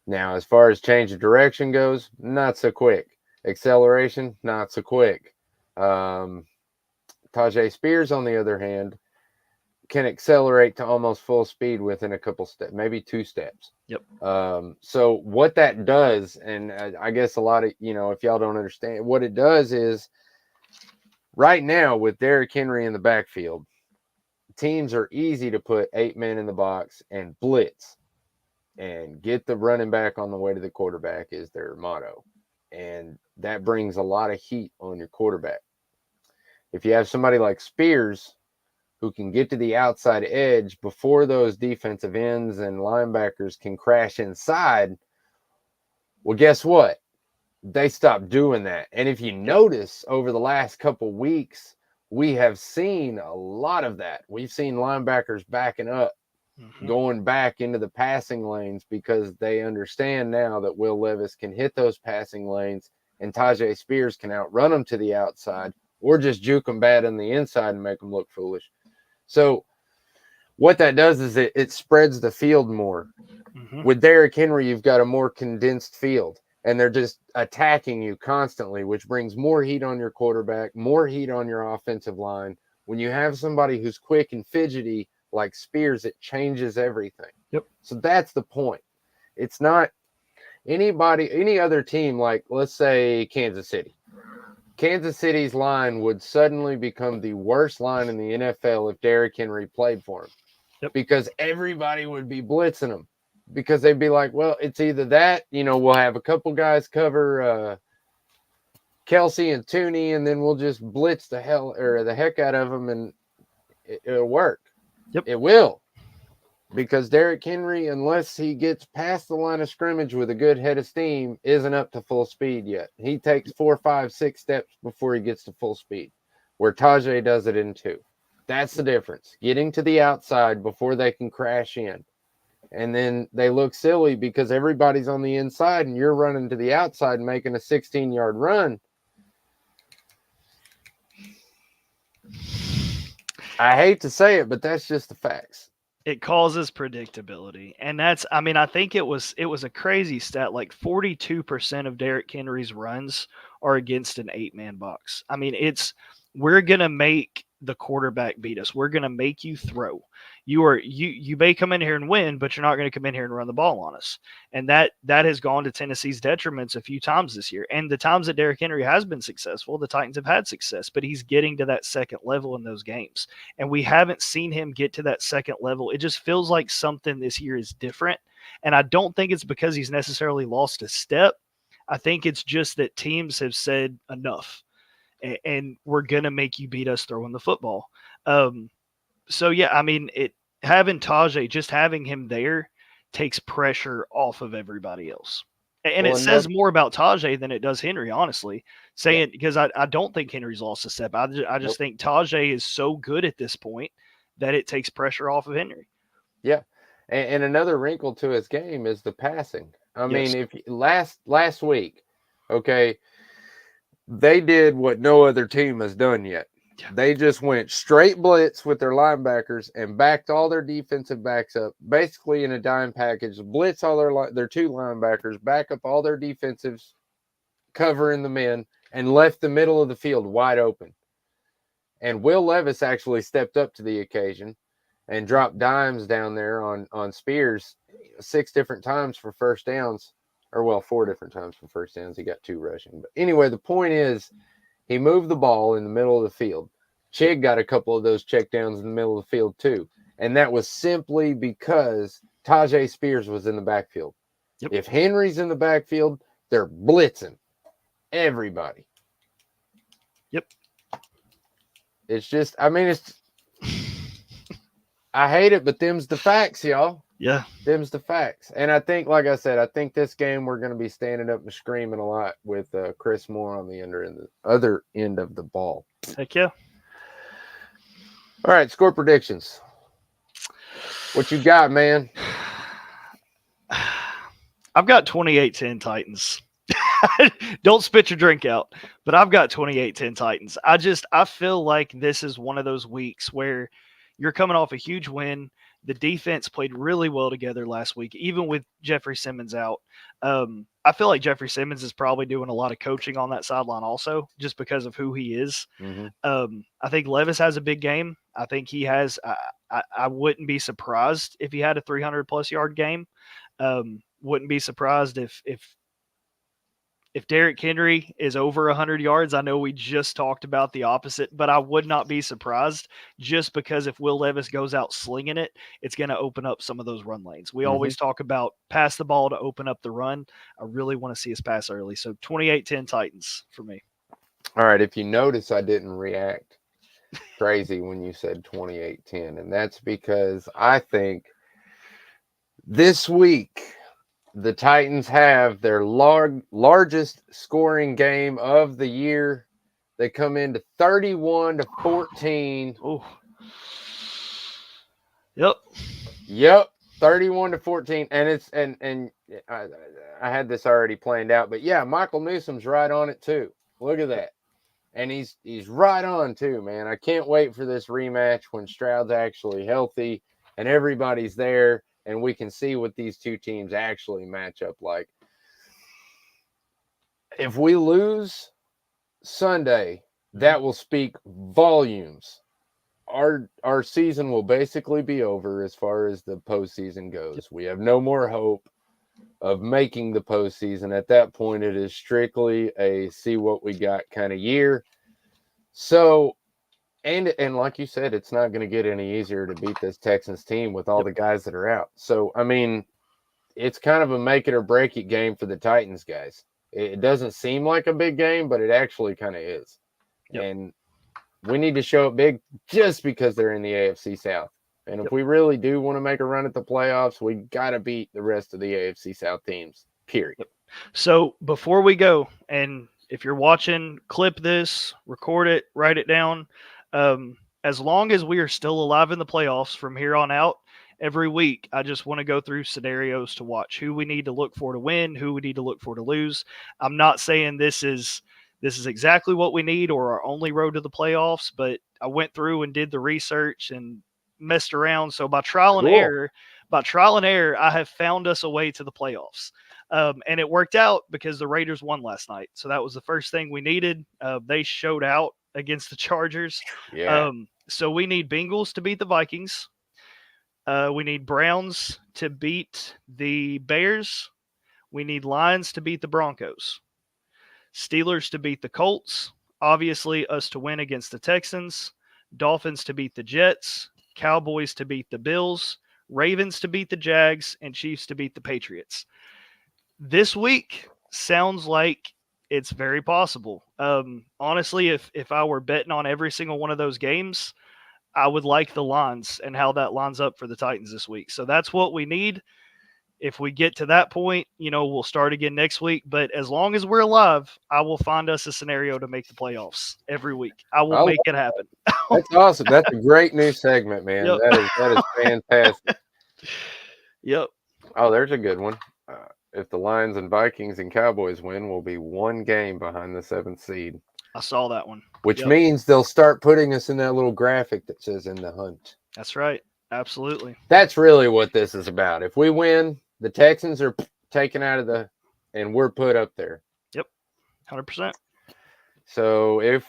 Now, as far as change of direction goes, not so quick. Acceleration, not so quick. Tajay Spears, on the other hand, can accelerate to almost full speed within a couple steps, maybe 2 steps. Yep. So what that does, and I guess a lot of, if y'all don't understand, what it does is right now with Derrick Henry in the backfield, teams are easy to put 8 men in the box and blitz. And get the running back on the way to the quarterback is their motto. And that brings a lot of heat on your quarterback. If you have somebody like Spears who can get to the outside edge before those defensive ends and linebackers can crash inside, well, guess what? They stopped doing that. And if you notice over the last couple weeks, we have seen a lot of that. We've seen linebackers backing up. Mm-hmm. Going back into the passing lanes because they understand now that Will Levis can hit those passing lanes and Tajay Spears can outrun them to the outside or just juke them bad on the inside and make them look foolish. So what that does is it spreads the field more. Mm-hmm. With Derrick Henry, you've got a more condensed field and they're just attacking you constantly, which brings more heat on your quarterback, more heat on your offensive line. When you have somebody who's quick and fidgety, like Spears, it changes everything. Yep. So that's the point. It's not any other team, like let's say Kansas City. Kansas City's line would suddenly become the worst line in the NFL if Derrick Henry played for him. Yep. Because everybody would be blitzing him. Because they'd be like, well, it's either that, we'll have a couple guys cover Kelsey and Tooney, and then we'll just blitz the heck out of them, and it'll work. Yep. It will. Because Derrick Henry, unless he gets past the line of scrimmage with a good head of steam, isn't up to full speed yet. He takes 4, 5, 6 steps before he gets to full speed, where Tajay does it in 2. That's the difference. Getting to the outside before they can crash in. And then they look silly because everybody's on the inside and you're running to the outside and making a 16-yard run. I hate to say it, but that's just the facts. It causes predictability. And I think it was a crazy stat. Like 42% of Derrick Henry's runs are against an 8-man box. I mean, we're going to make the quarterback beat us. We're going to make you throw. You may come in here and win, but you're not going to come in here and run the ball on us. And that has gone to Tennessee's detriments a few times this year. And the times that Derrick Henry has been successful, the Titans have had success, but he's getting to that second level in those games. And we haven't seen him get to that second level. It just feels like something this year is different. And I don't think it's because he's necessarily lost a step. I think it's just that teams have said enough, and we're going to make you beat us throwing the football. So, yeah, I mean, having Tajay, just having him there takes pressure off of everybody else. And it says more about Tajay than it does Henry, honestly, because I don't think Henry's lost a step. I just think Tajay is so good at this point that it takes pressure off of Henry. Yeah. And another wrinkle to his game is the passing. I mean, if last week, okay, they did what no other team has done yet. Yeah. They just went straight blitz with their linebackers and backed all their defensive backs up, basically in a dime package. Blitz all their two linebackers, back up all their defensives, covering the men, and left the middle of the field wide open. And Will Levis actually stepped up to the occasion and dropped dimes down there on Spears 6 different times for first downs. Or, well, 4 different times for first downs. He got 2 rushing. But anyway, the point is, he moved the ball in the middle of the field. Chig got a couple of those checkdowns in the middle of the field, too. And that was simply because Tajay Spears was in the backfield. Yep. If Henry's in the backfield, they're blitzing everybody. Yep. It's just, I mean, I hate it, but them's the facts, y'all. Yeah. Them's the facts. And I think, like I said, I think this game we're going to be standing up and screaming a lot with Chris Moore on the other end of the ball. Heck yeah. All right, score predictions. What you got, man? I've got 28-10 Titans. Don't spit your drink out, but I've got 28-10 Titans. I feel like this is one of those weeks where you're coming off a huge win. The defense played really well together last week, even with Jeffrey Simmons out. I feel like Jeffrey Simmons is probably doing a lot of coaching on that sideline also, just because of who he is. Mm-hmm. I think Levis has a big game. I think he has I wouldn't be surprised if he had a 300-plus yard game. Wouldn't be surprised if Derrick Henry is over 100 yards. I know we just talked about the opposite, but I would not be surprised, just because if Will Levis goes out slinging it, it's going to open up some of those run lanes. We always talk about pass the ball to open up the run. I really want to see us pass early. So 28-10 Titans for me. All right. If you notice, I didn't react crazy when you said 28-10, and that's because I think this week the Titans have their largest scoring game of the year. They come into 31-14. Oh. Yep. 31-14. And I had this already planned out, but yeah, Michael Newsom's right on it too. Look at that. And he's right on too, man. I can't wait for this rematch when Stroud's actually healthy and everybody's there, and we can see what these two teams actually match up like. If we lose Sunday, that will speak volumes. Our season will basically be over as far as the postseason goes. We have no more hope of making the postseason. At that point, it is strictly a see what we got kind of year. So, and like you said, it's not going to get any easier to beat this Texans team with all the guys that are out. So, I mean, it's kind of a make it or break it game for the Titans guys. It doesn't seem like a big game, but it actually kind of is. Yep. And we need to show it big just because they're in the AFC South. And if we really do want to make a run at the playoffs, we got to beat the rest of the AFC South teams, period. Yep. So before we go, and if you're watching, clip this, record it, write it down. As long as we are still alive in the playoffs from here on out, every week, I just want to go through scenarios to watch who we need to look for to win, who we need to look for to lose. I'm not saying this is exactly what we need or our only road to the playoffs, but I went through and did the research and messed around. So by trial and error, by trial and error, I have found us a way to the playoffs. And it worked out because the Raiders won last night. So that was the first thing we needed. They showed out against the Chargers. Yeah. So we need Bengals to beat the Vikings. We need Browns to beat the Bears. We need Lions to beat the Broncos. Steelers to beat the Colts. Obviously, us to win against the Texans. Dolphins to beat the Jets. Cowboys to beat the Bills. Ravens to beat the Jags. And Chiefs to beat the Patriots. This week sounds like it's very possible. Honestly, if I were betting on every single one of those games, I would like the lines and how that lines up for the Titans this week. So that's what we need. If we get to that point, we'll start again next week. But as long as we're alive, I will find us a scenario to make the playoffs every week. I will make it happen. That's awesome. That's a great new segment, man. Yep. That is fantastic. Yep. Oh, there's a good one. If the Lions and Vikings and Cowboys win, we'll be one game behind the 7th seed. I saw that one. Which means they'll start putting us in that little graphic that says in the hunt. That's right. Absolutely. That's really what this is about. If we win, the Texans are taken out of and we're put up there. Yep. 100%. So if,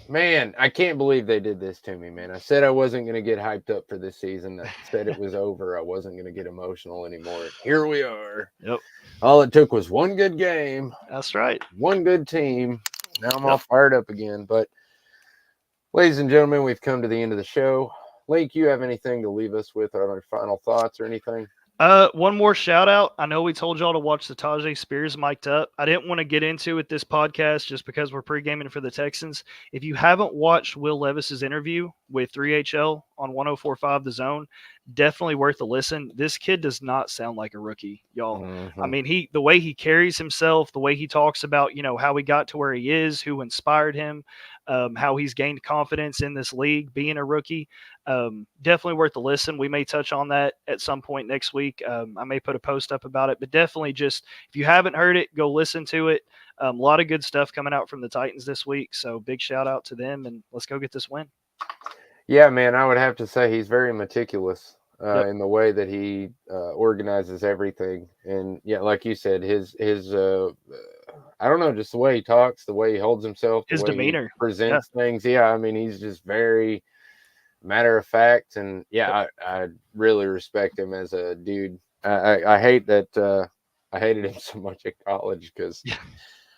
man, I can't believe they did this to me, man. I said I wasn't going to get hyped up for this season. I said it was over. I wasn't going to get emotional anymore. Here we are. Yep. All it took was one good game. That's right. One good team. Now I'm all fired up again. But, ladies and gentlemen, we've come to the end of the show. Link, you have anything to leave us with, or final thoughts or anything? One more shout out. I know we told y'all to watch the Tajay Spears mic'd up. I didn't want to get into it this podcast just because we're pre-gaming for the Texans. If you haven't watched Will Levis's interview with 3HL on 104.5 The Zone, definitely worth a listen. This kid does not sound like a rookie, y'all. Mm-hmm. I mean, the way he carries himself, the way he talks about, how he got to where he is, who inspired him, how he's gained confidence in this league, being a rookie. Definitely worth a listen. We may touch on that at some point next week. I may put a post up about it, but definitely just, if you haven't heard it, go listen to it. A lot of good stuff coming out from the Titans this week. So big shout out to them, and let's go get this win. Yeah, man, I would have to say he's very meticulous in the way that he organizes everything. And yeah, like you said, his I don't know, just the way he talks, the way he holds himself, his demeanor, presents things. Yeah, I mean, he's just very matter of fact, and I really respect him as a dude. I hate that I hated him so much at college because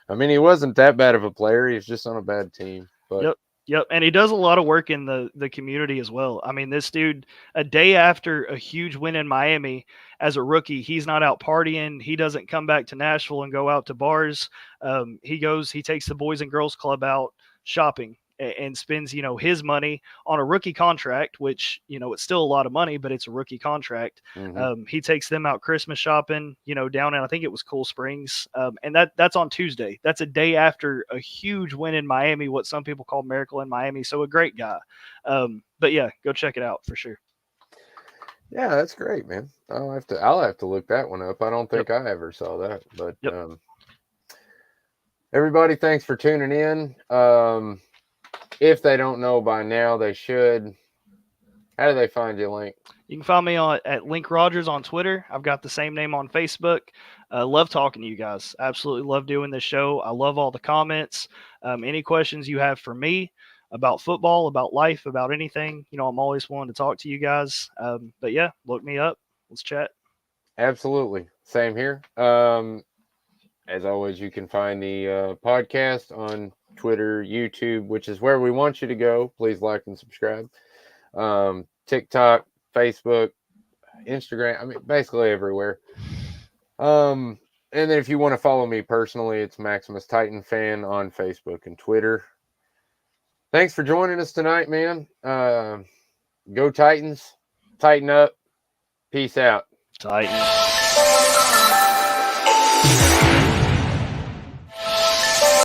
I mean, he wasn't that bad of a player. He was just on a bad team. But Yep, and he does a lot of work in the community as well. I mean, this dude, a day after a huge win in Miami as a rookie, he's not out partying. He doesn't come back to Nashville and go out to bars. He takes the Boys and Girls Club out shopping and spends, his money on a rookie contract, which, it's still a lot of money, but it's a rookie contract. Mm-hmm. He takes them out Christmas shopping, down in, I think it was Cool Springs. And that's on Tuesday. That's a day after a huge win in Miami, what some people call Miracle in Miami. So a great guy. But yeah, go check it out for sure. Yeah, that's great, man. I'll have to look that one up. I don't think I ever saw that, but everybody, thanks for tuning in. If they don't know by now, they should. How do they find you, Link? You can find me at Link Rogers on Twitter. I've got the same name on Facebook. Love talking to you guys. Absolutely love doing this show. I love all the comments. Any questions you have for me about football, about life, about anything, I'm always willing to talk to you guys. But yeah, look me up. Let's chat. Absolutely. Same here. As always, you can find the podcast on Twitter, YouTube, which is where we want you to go. Please like and subscribe. TikTok, Facebook, Instagram. I mean, basically everywhere. And then if you want to follow me personally, it's Maximus Titan Fan on Facebook and Twitter. Thanks for joining us tonight, man. Go Titans. Tighten up. Peace out. Titans.